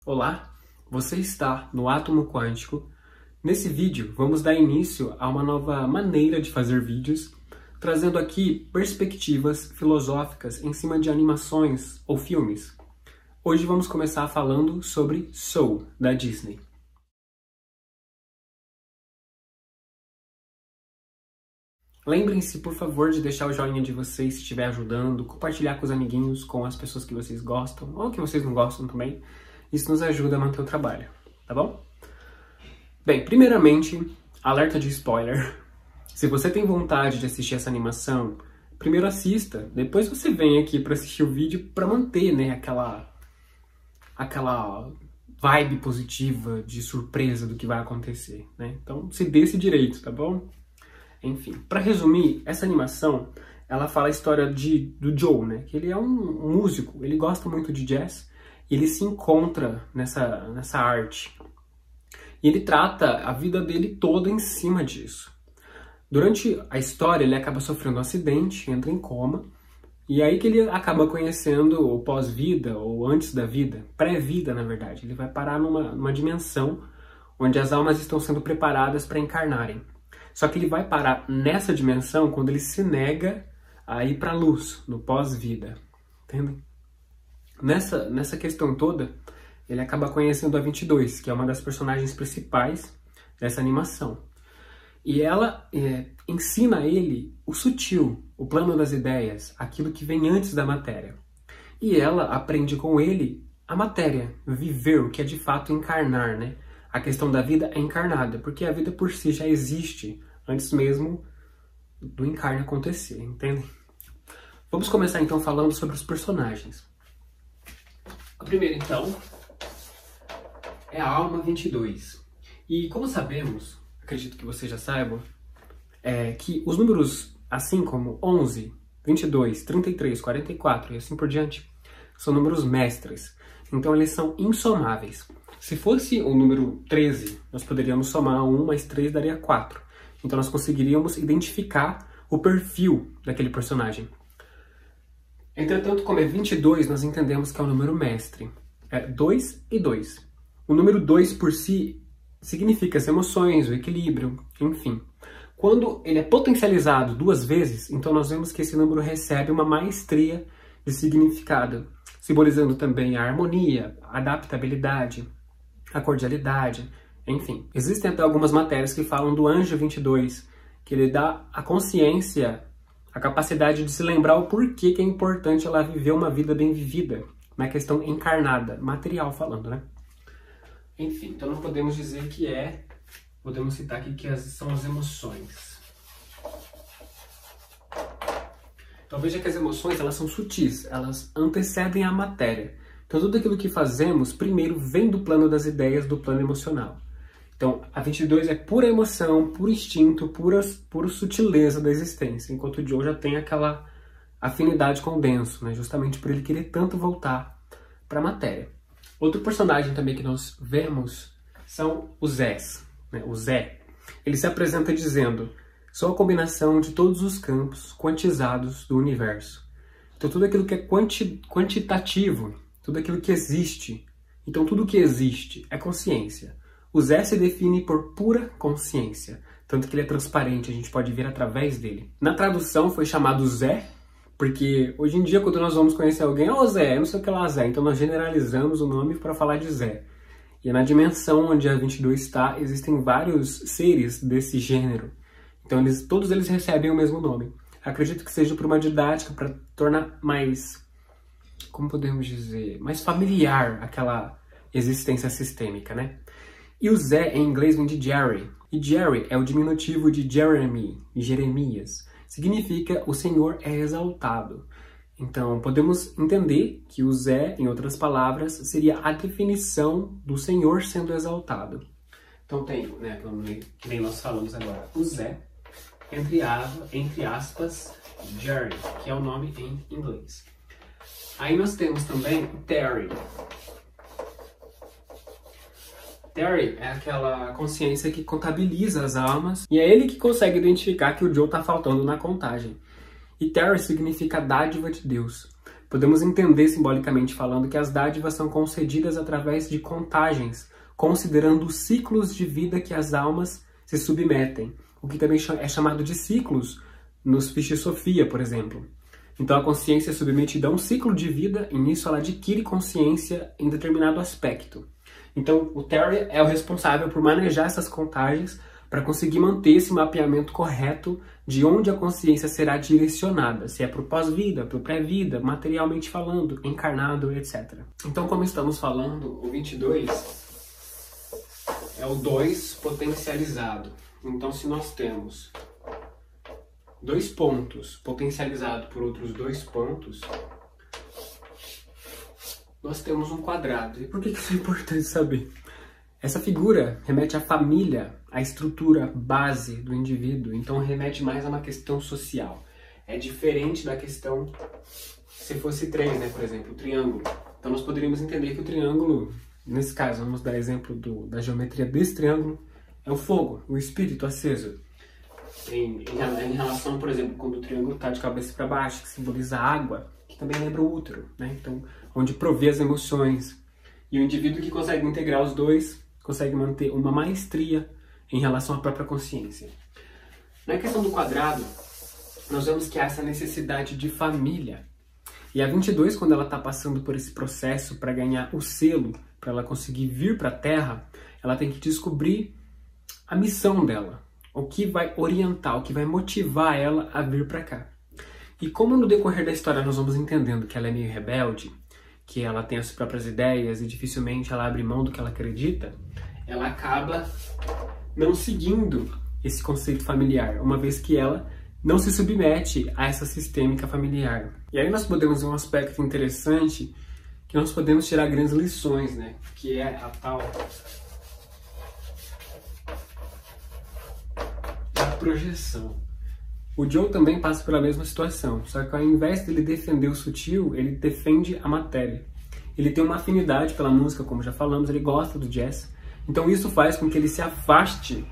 Olá, você está no Átomo Quântico. Nesse vídeo, vamos dar início a uma nova maneira de fazer vídeos, trazendo aqui perspectivas filosóficas em cima de animações ou filmes. Hoje vamos começar falando sobre Soul, da Disney. Lembrem-se, por favor, de deixar o joinha de vocês se estiver ajudando, compartilhar com os amiguinhos, com as pessoas que vocês gostam, ou que vocês não gostam também. Isso nos ajuda a manter o trabalho, tá bom? Bem, primeiramente, alerta de spoiler. Se você tem vontade de assistir essa animação, primeiro assista, depois você vem aqui para assistir o vídeo para manter, né, aquela vibe positiva de surpresa do que vai acontecer, né? Então, se dê esse direito, tá bom? Enfim, para resumir, essa animação, ela fala a história do Joe, né? Que ele é um músico, ele gosta muito de jazz, e ele se encontra nessa arte. E ele trata a vida dele toda em cima disso. Durante a história, ele acaba sofrendo um acidente, entra em coma, e aí que ele acaba conhecendo o pós-vida, ou antes da vida, pré-vida, na verdade. Ele vai parar numa dimensão onde as almas estão sendo preparadas para encarnarem. Só que ele vai parar nessa dimensão quando ele se nega a ir para a luz, no pós-vida. Entendem? Nessa questão toda, ele acaba conhecendo a 22, que é uma das personagens principais dessa animação. E ela ensina a ele o sutil, o plano das ideias, aquilo que vem antes da matéria. E ela aprende com ele a matéria, viver, o que é de fato encarnar, né? A questão da vida é encarnada, porque a vida por si já existe antes mesmo do encarne acontecer, entendem? Vamos começar então falando sobre os personagens. A primeira, então, é a Alma 22. E como sabemos, acredito que vocês já saibam, que os números, assim como 11, 22, 33, 44 e assim por diante, são números mestres. Então eles são insomáveis. Se fosse o número 13, nós poderíamos somar 1 mais 3 daria 4. Então nós conseguiríamos identificar o perfil daquele personagem. Entretanto, como é 22, nós entendemos que é um número mestre. É 2 e 2. O número 2 por si significa as emoções, o equilíbrio, enfim. Quando ele é potencializado 2 vezes, então nós vemos que esse número recebe uma maestria de significado, simbolizando também a harmonia, a adaptabilidade, a cordialidade, enfim. Existem até algumas matérias que falam do anjo 22, que ele dá a consciência, a capacidade de se lembrar o porquê que é importante ela viver uma vida bem vivida, na questão encarnada, material falando, né? Enfim, então não podemos dizer que podemos citar aqui que são as emoções. Então veja que as emoções, elas são sutis, elas antecedem a matéria. Então tudo aquilo que fazemos, primeiro, vem do plano das ideias, do plano emocional. Então, a 22 é pura emoção, puro instinto, pura sutileza da existência, enquanto o Joe já tem aquela afinidade com o denso, né? Justamente por ele querer tanto voltar para a matéria. Outro personagem também que nós vemos são os Zés, né? O Zé. Ele se apresenta dizendo: sou a combinação de todos os campos quantizados do universo. Então, tudo aquilo que é quantitativo, tudo aquilo que existe, então tudo que existe é consciência. O Zé se define por pura consciência, tanto que ele é transparente, a gente pode ver através dele. Na tradução foi chamado Zé, porque hoje em dia quando nós vamos conhecer alguém, ô Zé, não sei o que lá Zé, então nós generalizamos o nome para falar de Zé. E na dimensão onde a 22 está, existem vários seres desse gênero, então todos eles recebem o mesmo nome. Acredito que seja por uma didática para tornar mais, como podemos dizer, mais familiar aquela existência sistêmica, né? E o Zé em inglês vem de Jerry. E Jerry é o diminutivo de Jeremy, Jeremias. Significa o Senhor é exaltado. Então podemos entender que o Zé, em outras palavras, seria a definição do Senhor sendo exaltado. Então tem, né, que nem nós falamos agora, o Zé, entre aspas, Jerry, que é o nome em inglês. Aí nós temos também o Terry. Terry é aquela consciência que contabiliza as almas e é ele que consegue identificar que o Joe está faltando na contagem. E Terry significa dádiva de Deus. podemos entender simbolicamente falando que as dádivas são concedidas através de contagens, considerando os ciclos de vida que as almas se submetem, o que também é chamado de ciclos nos Fichte Sophia, por exemplo. Então a consciência é submetida a um ciclo de vida e nisso ela adquire consciência em determinado aspecto. Então o Terry é o responsável por manejar essas contagens para conseguir manter esse mapeamento correto de onde a consciência será direcionada, se é para o pós-vida, para o pré-vida, materialmente falando, encarnado, etc. Então, como estamos falando, o 22 é o 2 potencializado. Então, se nós temos 2 pontos potencializados por outros 2 pontos, nós temos um quadrado. E por que isso é importante saber? Essa figura remete à família, à estrutura base do indivíduo, então remete mais a uma questão social. É diferente da questão se fosse 3, né, por exemplo, o triângulo. Então nós poderíamos entender que o triângulo, nesse caso, vamos dar exemplo da geometria desse triângulo, é o fogo, o espírito aceso. Em relação, por exemplo, quando o triângulo está de cabeça para baixo, que simboliza a água, que também lembra o útero, né? Então, onde provê as emoções. E o indivíduo que consegue integrar os dois consegue manter uma maestria em relação à própria consciência. Na questão do quadrado, nós vemos que há essa necessidade de família. E a 22, quando ela está passando por esse processo para ganhar o selo, para ela conseguir vir para a Terra, ela tem que descobrir a missão dela, o que vai orientar, o que vai motivar ela a vir para cá. E como no decorrer da história nós vamos entendendo que ela é meio rebelde, que ela tem as próprias ideias e dificilmente ela abre mão do que ela acredita, ela acaba não seguindo esse conceito familiar, uma vez que ela não se submete a essa sistêmica familiar. E aí nós podemos ver um aspecto interessante que nós podemos tirar grandes lições, né? Que é a tal da projeção. O Joe também passa pela mesma situação, só que ao invés dele defender o sutil, ele defende a matéria. Ele tem uma afinidade pela música, como já falamos, ele gosta do jazz. Então isso faz com que ele se afaste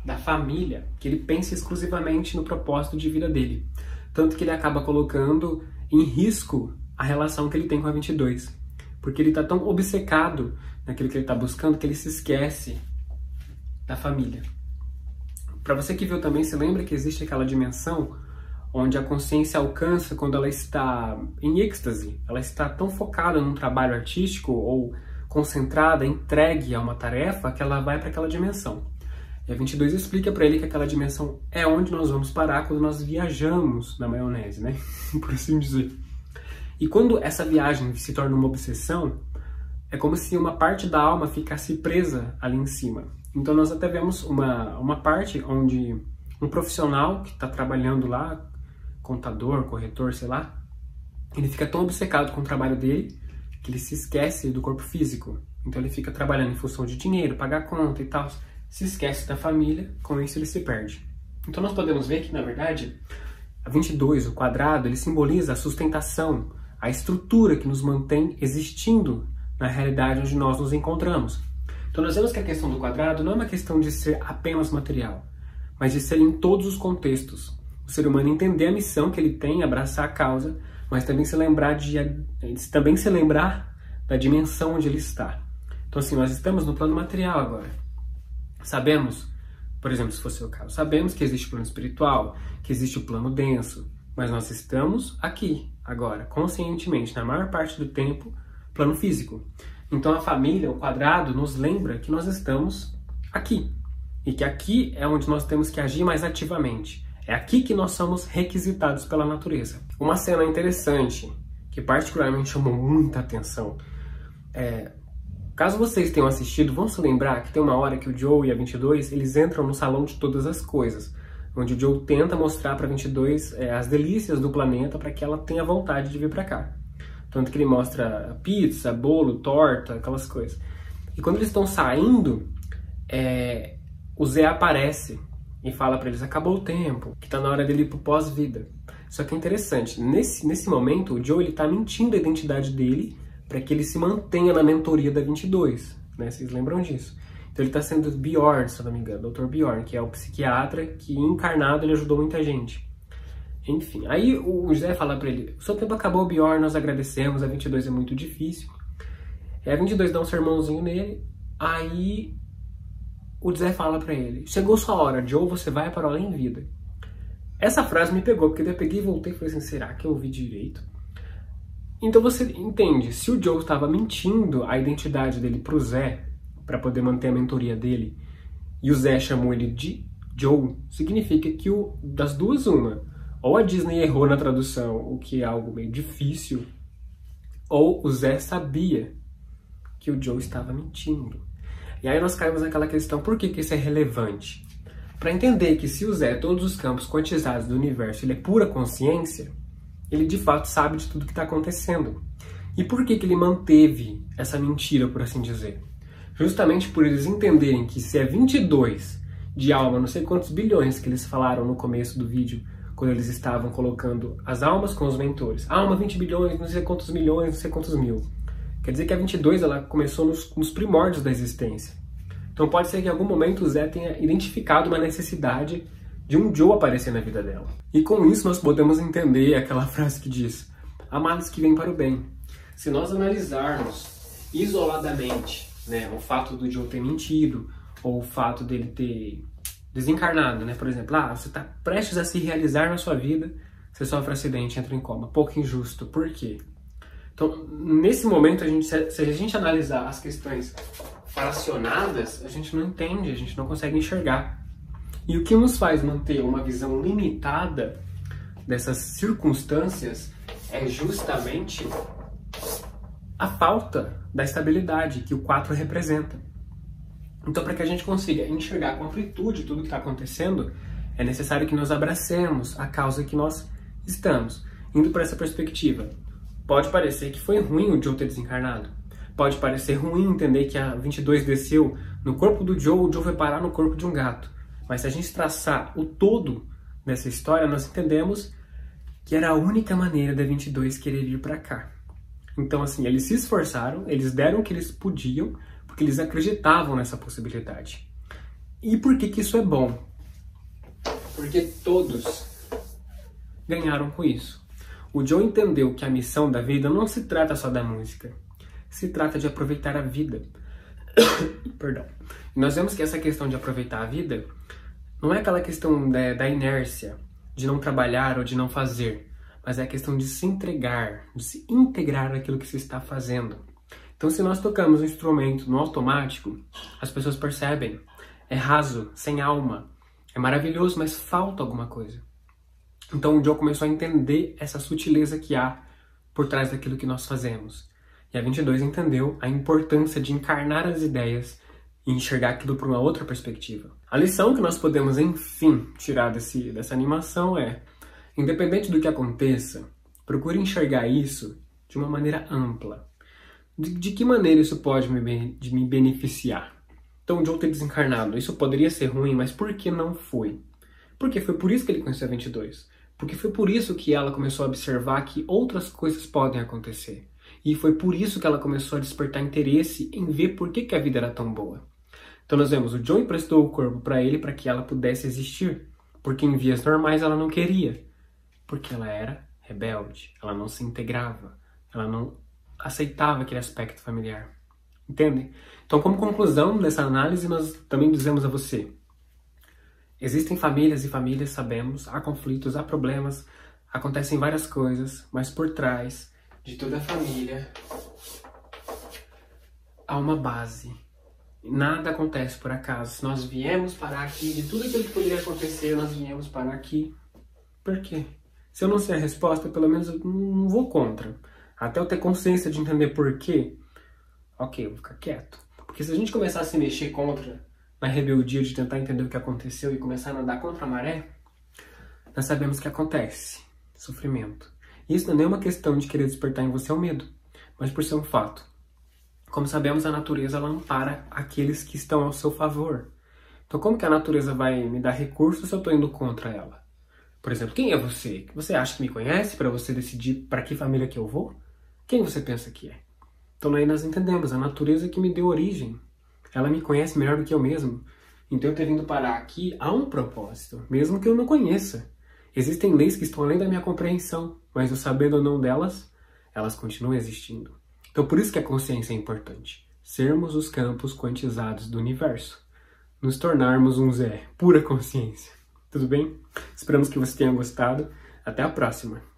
da família, que ele pense exclusivamente no propósito de vida dele. Tanto que ele acaba colocando em risco a relação que ele tem com a 22. Porque ele está tão obcecado naquilo que ele está buscando que ele se esquece da família. Para você que viu também, se lembra que existe aquela dimensão onde a consciência alcança quando ela está em êxtase, ela está tão focada num trabalho artístico ou concentrada, entregue a uma tarefa, que ela vai para aquela dimensão. E a 22 explica para ele que aquela dimensão é onde nós vamos parar quando nós viajamos na maionese, né? Por assim dizer. E quando essa viagem se torna uma obsessão, é como se uma parte da alma ficasse presa ali em cima. Então nós até vemos uma parte onde um profissional que está trabalhando lá, contador, corretor, sei lá, ele fica tão obcecado com o trabalho dele que ele se esquece do corpo físico. Então ele fica trabalhando em função de dinheiro, pagar conta e tal, se esquece da família, com isso ele se perde. Então nós podemos ver que, na verdade, a 22, o quadrado, ele simboliza a sustentação, a estrutura que nos mantém existindo na realidade onde nós nos encontramos. Então nós vemos que a questão do quadrado não é uma questão de ser apenas material, mas de ser em todos os contextos. O ser humano entender a missão que ele tem, abraçar a causa, mas também se lembrar da dimensão onde ele está. Então assim, nós estamos no plano material agora. Sabemos, por exemplo, se fosse o caso, sabemos que existe o plano espiritual, que existe o plano denso, mas nós estamos aqui, agora, conscientemente, na maior parte do tempo, plano físico. Então a família, o quadrado, nos lembra que nós estamos aqui. E que aqui é onde nós temos que agir mais ativamente. É aqui que nós somos requisitados pela natureza. Uma cena interessante, que particularmente chamou muita atenção, caso vocês tenham assistido, vão se lembrar que tem uma hora que o Joe e a 22, eles entram no salão de todas as coisas, onde o Joe tenta mostrar para a 22 as delícias do planeta para que ela tenha vontade de vir para cá. Tanto que ele mostra pizza, bolo, torta, aquelas coisas. E quando eles estão saindo, o Zé aparece e fala para eles, acabou o tempo, que está na hora dele ir pro pós-vida. Só que é interessante, nesse momento, o Joe está mentindo a identidade dele para que ele se mantenha na mentoria da 22, né? Vocês lembram disso? Então ele está sendo Bjorn, se eu não me engano, Dr. Bjorn, que é o psiquiatra que encarnado ele ajudou muita gente. Enfim, aí o José fala pra ele, o seu tempo acabou, Bjorn, nós agradecemos, a 22 é muito difícil. E a 22 dá um sermãozinho nele, aí o José fala pra ele, chegou sua hora, Joe, você vai para o além-vida. Essa frase me pegou, porque eu peguei e voltei e falei assim, será que eu ouvi direito? Então você entende, se o Joe estava mentindo a identidade dele pro Zé, para poder manter a mentoria dele, e o Zé chamou ele de Joe, significa que das duas uma, ou a Disney errou na tradução, o que é algo meio difícil, ou o Zé sabia que o Joe estava mentindo. E aí nós caímos naquela questão, por que isso é relevante? Para entender que se o Zé, todos os campos quantizados do universo, ele é pura consciência, ele de fato sabe de tudo que está acontecendo. E por que ele manteve essa mentira, por assim dizer? Justamente por eles entenderem que se é 22 de alma, não sei quantos bilhões que eles falaram no começo do vídeo, quando eles estavam colocando as almas com os mentores. Alma 20 bilhões, não sei quantos milhões, não sei quantos mil. Quer dizer que a 22 ela começou nos primórdios da existência. Então pode ser que em algum momento o Zé tenha identificado uma necessidade de um Joe aparecer na vida dela. E com isso nós podemos entender aquela frase que diz, há males que vêm para o bem. Se nós analisarmos isoladamente, né, o fato do Joe ter mentido, ou o fato dele ter desencarnado, né? Por exemplo, você está prestes a se realizar na sua vida, você sofre um acidente, entra em coma. Pouco injusto. Por quê? Então, nesse momento, se a gente analisar as questões fracionadas, a gente não entende, a gente não consegue enxergar. E o que nos faz manter uma visão limitada dessas circunstâncias é justamente a falta da estabilidade que o 4 representa. Então, para que a gente consiga enxergar com amplitude tudo que está acontecendo, é necessário que nós abracemos a causa que nós estamos. Indo para essa perspectiva, pode parecer que foi ruim o Joe ter desencarnado. Pode parecer ruim entender que a 22 desceu no corpo do Joe, o Joe foi parar no corpo de um gato. Mas se a gente traçar o todo dessa história, nós entendemos que era a única maneira da 22 querer vir para cá. Então, assim, eles se esforçaram, eles deram o que eles podiam, porque eles acreditavam nessa possibilidade. E por que isso é bom? Porque todos ganharam com isso. O Joe entendeu que a missão da vida não se trata só da música, se trata de aproveitar a vida. Perdão. E nós vemos que essa questão de aproveitar a vida não é aquela questão da inércia, de não trabalhar ou de não fazer, mas é a questão de se entregar, de se integrar naquilo que se está fazendo. Então, se nós tocamos um instrumento no automático, as pessoas percebem, é raso, sem alma, é maravilhoso, mas falta alguma coisa. Então, o Joe começou a entender essa sutileza que há por trás daquilo que nós fazemos. E a 22 entendeu a importância de encarnar as ideias e enxergar aquilo por uma outra perspectiva. A lição que nós podemos, enfim, tirar dessa animação é, independente do que aconteça, procure enxergar isso de uma maneira ampla. De que maneira isso pode me beneficiar? Então, o Joe ter desencarnado, isso poderia ser ruim, mas por que não foi? Porque foi por isso que ele conheceu a 22. Porque foi por isso que ela começou a observar que outras coisas podem acontecer. E foi por isso que ela começou a despertar interesse em ver por que a vida era tão boa. Então nós vemos, o Joe emprestou o corpo para ele para que ela pudesse existir. Porque em vias normais ela não queria. Porque ela era rebelde, ela não se integrava, ela não aceitava aquele aspecto familiar. Entende? Então, como conclusão dessa análise, nós também dizemos a você, existem famílias e famílias, sabemos, há conflitos, há problemas, acontecem várias coisas, mas por trás de toda a família há uma base. Nada acontece por acaso. Se nós viemos parar aqui, de tudo aquilo que poderia acontecer, nós viemos parar aqui. Por quê? Se eu não sei a resposta, pelo menos eu não vou contra. Até eu ter consciência de entender por quê, ok, eu vou ficar quieto. Porque se a gente começar a se mexer contra, na rebeldia de tentar entender o que aconteceu e começar a nadar contra a maré, nós sabemos o que acontece. Sofrimento. Isso não é uma questão de querer despertar em você o medo, mas por ser um fato. Como sabemos, a natureza ela ampara aqueles que estão ao seu favor. Então como que a natureza vai me dar recursos se eu estou indo contra ela? Por exemplo, quem é você? Você acha que me conhece para você decidir para que família que eu vou? Quem você pensa que é? Então aí nós entendemos, a natureza que me deu origem. Ela me conhece melhor do que eu mesmo. Então eu ter vindo parar aqui há um propósito, mesmo que eu não conheça. Existem leis que estão além da minha compreensão, mas eu sabendo ou não delas, elas continuam existindo. Então por isso que a consciência é importante. Sermos os campos quantizados do universo. Nos tornarmos um Zé, pura consciência. Tudo bem? Esperamos que você tenha gostado. Até a próxima!